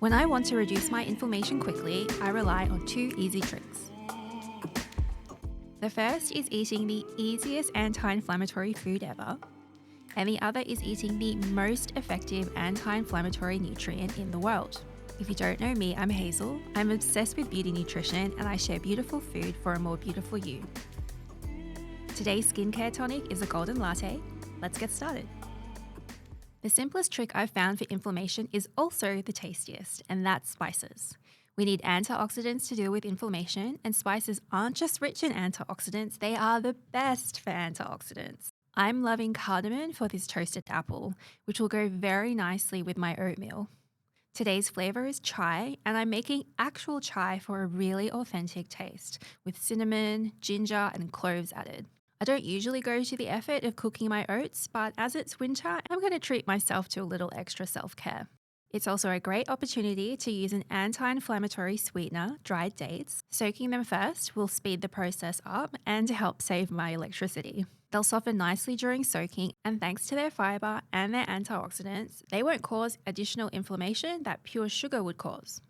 When I want to reduce my inflammation quickly, I rely on two easy tricks. The first is eating the easiest anti-inflammatory food ever, and the other is eating the most effective anti-inflammatory nutrient in the world. If you don't know me, I'm Hazel. I'm obsessed with beauty nutrition and I share beautiful food for a more beautiful you. Today's skincare tonic is a golden latte. Let's get started. The simplest trick I've found for inflammation is also the tastiest, and that's spices. We need antioxidants to deal with inflammation, and spices aren't just rich in antioxidants, they are the best for antioxidants. I'm loving cardamom for this toasted apple, which will go very nicely with my oatmeal. Today's flavor is chai, and I'm making actual chai for a really authentic taste, with cinnamon, ginger, and cloves added. I don't usually go to the effort of cooking my oats, but as it's winter, I'm going to treat myself to a little extra self-care. It's also a great opportunity to use an anti-inflammatory sweetener, dried dates. Soaking them first will speed the process up and help save my electricity. They'll soften nicely during soaking, and thanks to their fiber and their antioxidants, they won't cause additional inflammation that pure sugar would cause.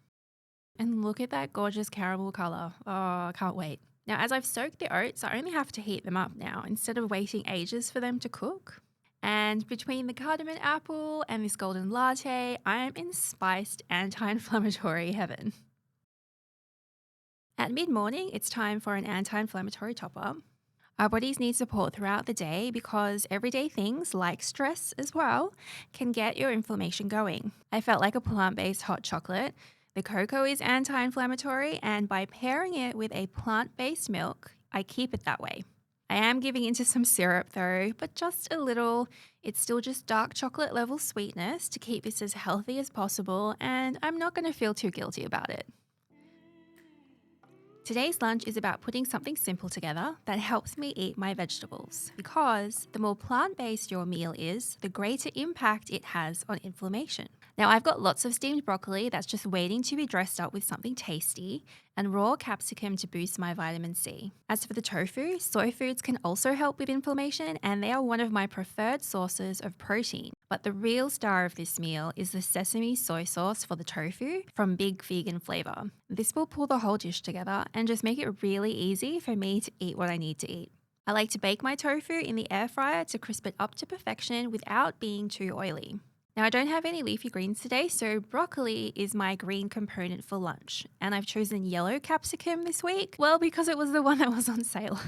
And look at that gorgeous caramel color. Oh, I can't wait. Now, as I've soaked the oats, I only have to heat them up now instead of waiting ages for them to cook. And between the cardamom apple and this golden latte, I am in spiced anti-inflammatory heaven. At mid-morning, it's time for an anti-inflammatory top-up. Our bodies need support throughout the day because everyday things, like stress as well, can get your inflammation going. I felt like a plant-based hot chocolate. The cocoa is anti-inflammatory, and by pairing it with a plant-based milk, I keep it that way. I am giving into some syrup though, but just a little. It's still just dark chocolate level sweetness to keep this as healthy as possible, and I'm not going to feel too guilty about it. Today's lunch is about putting something simple together that helps me eat my vegetables, because the more plant-based your meal is, the greater impact it has on inflammation. Now, I've got lots of steamed broccoli that's just waiting to be dressed up with something tasty, and raw capsicum to boost my vitamin C. As for the tofu, soy foods can also help with inflammation, and they are one of my preferred sources of protein. But the real star of this meal is the sesame soy sauce for the tofu from Big Vegan Flavour. This will pull the whole dish together and just make it really easy for me to eat what I need to eat. I like to bake my tofu in the air fryer to crisp it up to perfection without being too oily. Now, I don't have any leafy greens today, so broccoli is my green component for lunch. And I've chosen yellow capsicum this week, well, because it was the one that was on sale.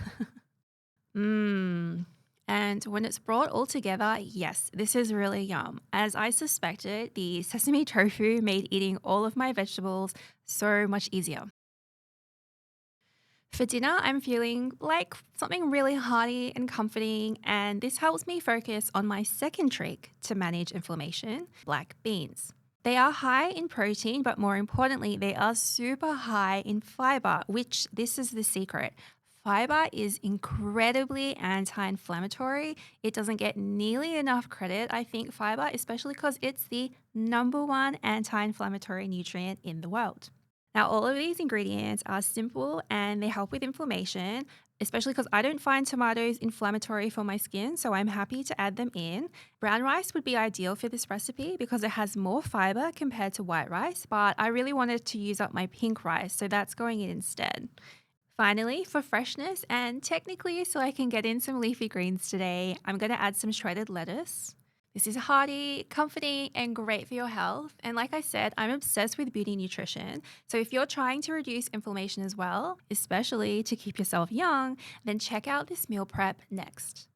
And when it's brought all together, yes, this is really yum. As I suspected, the sesame tofu made eating all of my vegetables so much easier. For dinner, I'm feeling like something really hearty and comforting, and this helps me focus on my second trick to manage inflammation, black beans. They are high in protein, but more importantly, they are super high in fiber, which this is the secret. Fiber is incredibly anti-inflammatory. It doesn't get nearly enough credit, I think, fiber, especially because it's the #1 anti-inflammatory nutrient in the world. Now, all of these ingredients are simple and they help with inflammation, especially because I don't find tomatoes inflammatory for my skin, so I'm happy to add them in. Brown rice would be ideal for this recipe because it has more fiber compared to white rice, but I really wanted to use up my pink rice, so that's going in instead. Finally, for freshness and technically so I can get in some leafy greens today, I'm going to add some shredded lettuce. This is hearty, comforting, and great for your health. And like I said, I'm obsessed with beauty nutrition. So if you're trying to reduce inflammation as well, especially to keep yourself young, then check out this meal prep next.